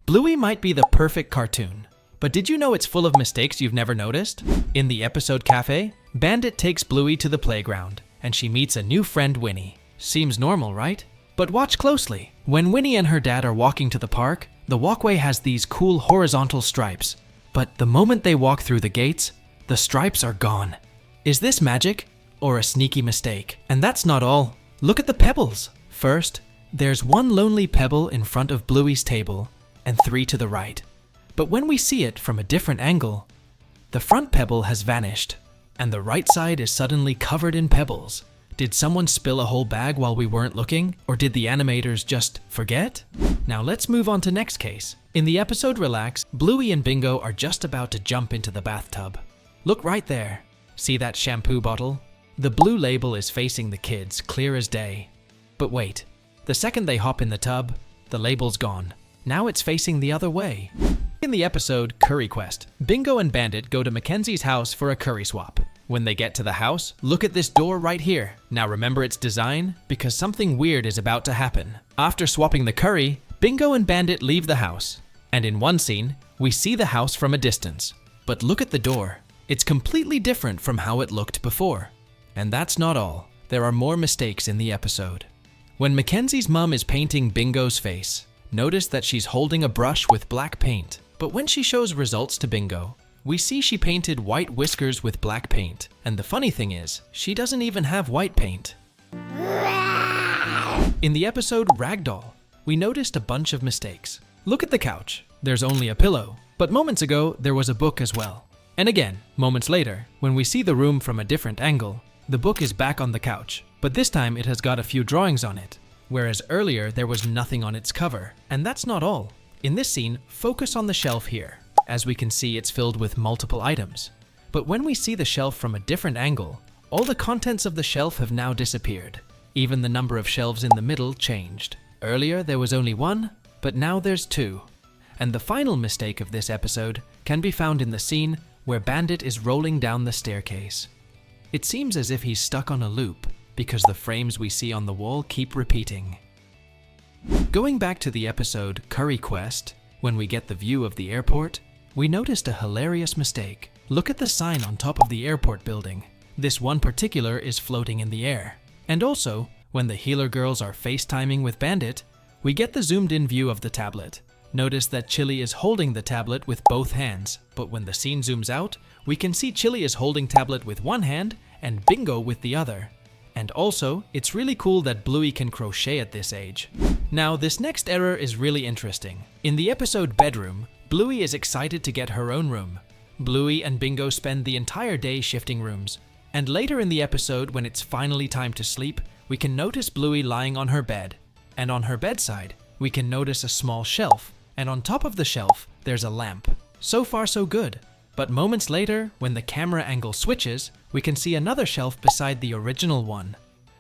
Bluey might be the perfect cartoon, but did you know it's full of mistakes you've never noticed? In the episode Cafe, Bandit takes Bluey to the playground, and she meets a new friend, Winnie. Seems normal, right? But watch closely. When Winnie and her dad are walking to the park, the walkway has these cool horizontal stripes. But the moment they walk through the gates, the stripes are gone. Is this magic or a sneaky mistake? And that's not all. Look at the pebbles. First, there's one lonely pebble in front of Bluey's table and 3 to the right. But when we see it from a different angle, the front pebble has vanished and the right side is suddenly covered in pebbles. Did someone spill a whole bag while we weren't looking? Or did the animators just forget? Now let's move on to next case. In the episode Relax, Bluey and Bingo are just about to jump into the bathtub. Look right there. See that shampoo bottle? The blue label is facing the kids, clear as day. But wait, the second they hop in the tub, the label's gone. Now it's facing the other way. In the episode Curry Quest, Bingo and Bandit go to Mackenzie's house for a curry swap. When they get to the house, look at this door right here. Now remember its design, because something weird is about to happen. After swapping the curry, Bingo and Bandit leave the house. And in one scene, we see the house from a distance. But look at the door. It's completely different from how it looked before. And that's not all. There are more mistakes in the episode. When Mackenzie's mom is painting Bingo's face, notice that she's holding a brush with black paint. But when she shows results to Bingo, we see she painted white whiskers with black paint. And the funny thing is, she doesn't even have white paint. In the episode Ragdoll, we noticed a bunch of mistakes. Look at the couch. There's only a pillow. But moments ago, there was a book as well. And again, moments later, when we see the room from a different angle, the book is back on the couch. But this time it has got a few drawings on it. Whereas earlier, there was nothing on its cover. And that's not all. In this scene, focus on the shelf here. As we can see, it's filled with multiple items. But when we see the shelf from a different angle, all the contents of the shelf have now disappeared. Even the number of shelves in the middle changed. Earlier, there was only 1, but now there's 2. And the final mistake of this episode can be found in the scene where Bandit is rolling down the staircase. It seems as if he's stuck on a loop, because the frames we see on the wall keep repeating. Going back to the episode Curry Quest, when we get the view of the airport, we noticed a hilarious mistake. Look at the sign on top of the airport building. This one particular is floating in the air. And also, when the healer girls are FaceTiming with Bandit, we get the zoomed in view of the tablet. Notice that Chili is holding the tablet with both hands, but when the scene zooms out, we can see Chili is holding tablet with one hand and Bingo with the other. And also, it's really cool that Bluey can crochet at this age. Now, this next error is really interesting. In the episode Bedroom, Bluey is excited to get her own room. Bluey and Bingo spend the entire day shifting rooms. And later in the episode, when it's finally time to sleep, we can notice Bluey lying on her bed. And on her bedside, we can notice a small shelf. And on top of the shelf, there's a lamp. So far, so good. But moments later, when the camera angle switches, we can see another shelf beside the original one.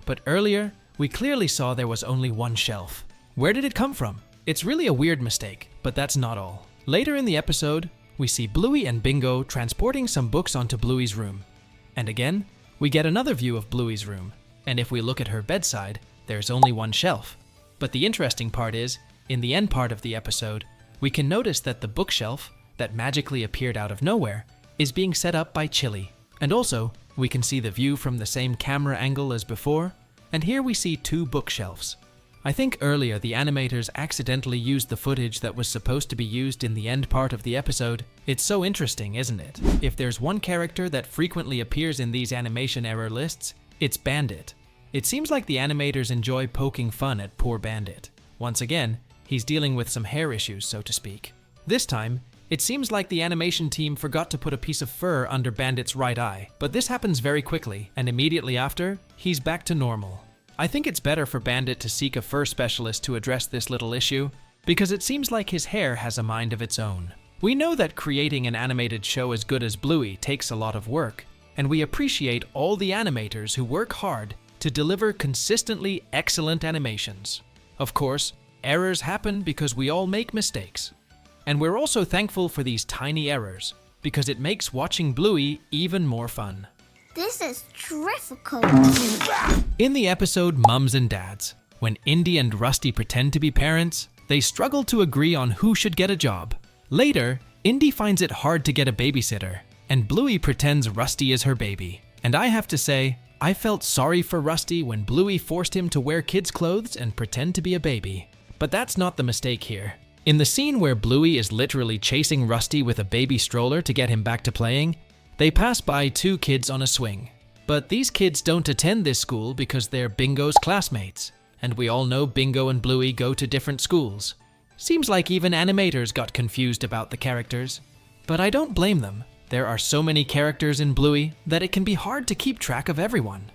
But earlier, we clearly saw there was only one shelf. Where did it come from? It's really a weird mistake, but that's not all. Later in the episode, we see Bluey and Bingo transporting some books onto Bluey's room. And again, we get another view of Bluey's room. And if we look at her bedside, there's only one shelf. But the interesting part is, in the end part of the episode, we can notice that the bookshelf, that magically appeared out of nowhere, is being set up by Chili. And also, we can see the view from the same camera angle as before, and here we see 2 bookshelves. I think earlier the animators accidentally used the footage that was supposed to be used in the end part of the episode. It's so interesting, isn't it? If there's one character that frequently appears in these animation error lists, it's Bandit. It seems like the animators enjoy poking fun at poor Bandit. Once again, he's dealing with some hair issues, so to speak. This time, it seems like the animation team forgot to put a piece of fur under Bandit's right eye, but this happens very quickly, and immediately after, he's back to normal. I think it's better for Bandit to seek a fur specialist to address this little issue, because it seems like his hair has a mind of its own. We know that creating an animated show as good as Bluey takes a lot of work, and we appreciate all the animators who work hard to deliver consistently excellent animations. Of course, errors happen because we all make mistakes. And we're also thankful for these tiny errors, because it makes watching Bluey even more fun. This is difficult. In the episode Mums and Dads, when Indy and Rusty pretend to be parents, They struggle to agree on who should get a job. Later, Indy finds it hard to get a babysitter, and Bluey pretends Rusty is her baby. And I have to say, I felt sorry for Rusty when Bluey forced him to wear kids' clothes and pretend to be a baby. But that's not the mistake here. In the scene where Bluey is literally chasing Rusty with a baby stroller to get him back to playing, they pass by two kids on a swing. But these kids don't attend this school because they're Bingo's classmates, and we all know Bingo and Bluey go to different schools. Seems like even animators got confused about the characters. But I don't blame them. There are so many characters in Bluey that it can be hard to keep track of everyone.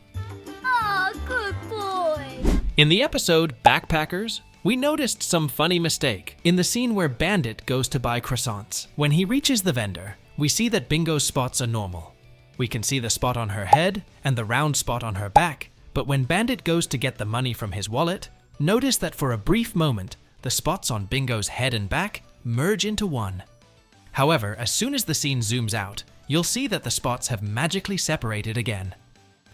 Aw, good boy. In the episode Backpackers, we noticed some funny mistake in the scene where Bandit goes to buy croissants. When he reaches the vendor, we see that Bingo's spots are normal. We can see the spot on her head and the round spot on her back, but when Bandit goes to get the money from his wallet, notice that for a brief moment, the spots on Bingo's head and back merge into one. However, as soon as the scene zooms out, you'll see that the spots have magically separated again.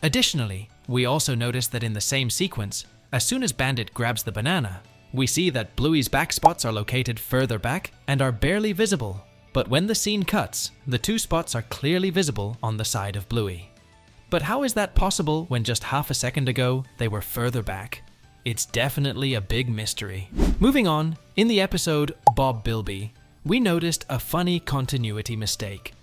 Additionally, we also notice that in the same sequence, as soon as Bandit grabs the banana, we see that Bluey's back spots are located further back and are barely visible. But when the scene cuts, the two spots are clearly visible on the side of Bluey. But how is that possible when just half a second ago they were further back? It's definitely a big mystery. Moving on, in the episode Bob Bilby, we noticed a funny continuity mistake.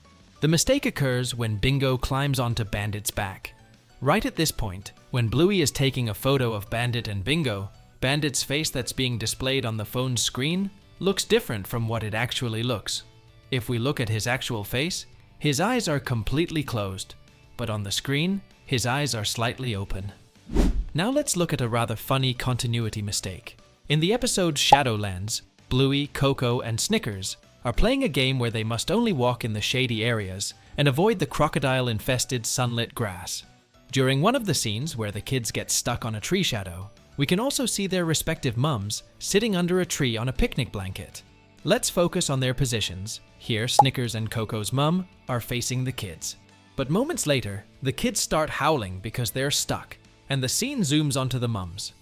The mistake occurs when Bingo climbs onto Bandit's back. Right at this point, when Bluey is taking a photo of Bandit and Bingo, Bandit's face that's being displayed on the phone's screen looks different from what it actually looks. If we look at his actual face, his eyes are completely closed, but on the screen, his eyes are slightly open. Now let's look at a rather funny continuity mistake. In the episode Shadowlands, Bluey, Coco, and Snickers are playing a game where they must only walk in the shady areas and avoid the crocodile-infested sunlit grass. During one of the scenes where the kids get stuck on a tree shadow, we can also see their respective mums sitting under a tree on a picnic blanket. Let's focus on their positions. Here, Snickers and Coco's mum are facing the kids. But moments later, the kids start howling because they're stuck, and the scene zooms onto the mums.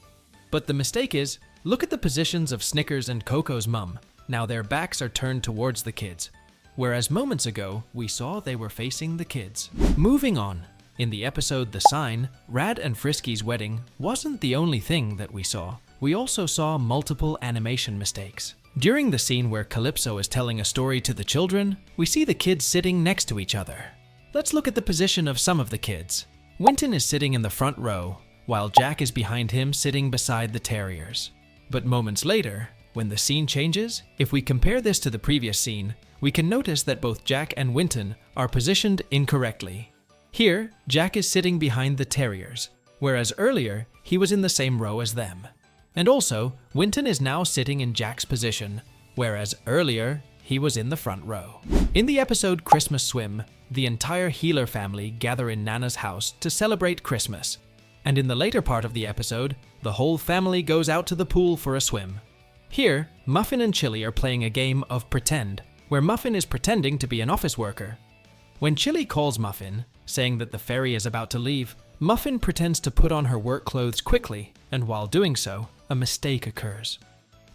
But the mistake is, look at the positions of Snickers and Coco's mum. Now their backs are turned towards the kids, whereas moments ago, we saw they were facing the kids. Moving on, in the episode The Sign, Rad and Frisky's wedding wasn't the only thing that we saw. We also saw multiple animation mistakes. During the scene where Calypso is telling a story to the children, we see the kids sitting next to each other. Let's look at the position of some of the kids. Winton is sitting in the front row, while Jack is behind him sitting beside the terriers. But moments later, when the scene changes, if we compare this to the previous scene, we can notice that both Jack and Winton are positioned incorrectly. Here, Jack is sitting behind the terriers, whereas earlier, he was in the same row as them. And also, Winton is now sitting in Jack's position, whereas earlier, he was in the front row. In the episode Christmas Swim, the entire Healer family gather in Nana's house to celebrate Christmas. And in the later part of the episode, the whole family goes out to the pool for a swim. Here, Muffin and Chili are playing a game of pretend, where Muffin is pretending to be an office worker. When Chili calls Muffin, saying that the ferry is about to leave, Muffin pretends to put on her work clothes quickly, and while doing so, a mistake occurs.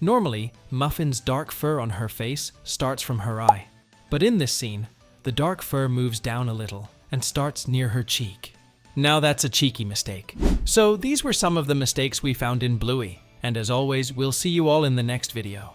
Normally, Muffin's dark fur on her face starts from her eye, but in this scene, the dark fur moves down a little and starts near her cheek. Now that's a cheeky mistake. So these were some of the mistakes we found in Bluey, and as always, we'll see you all in the next video.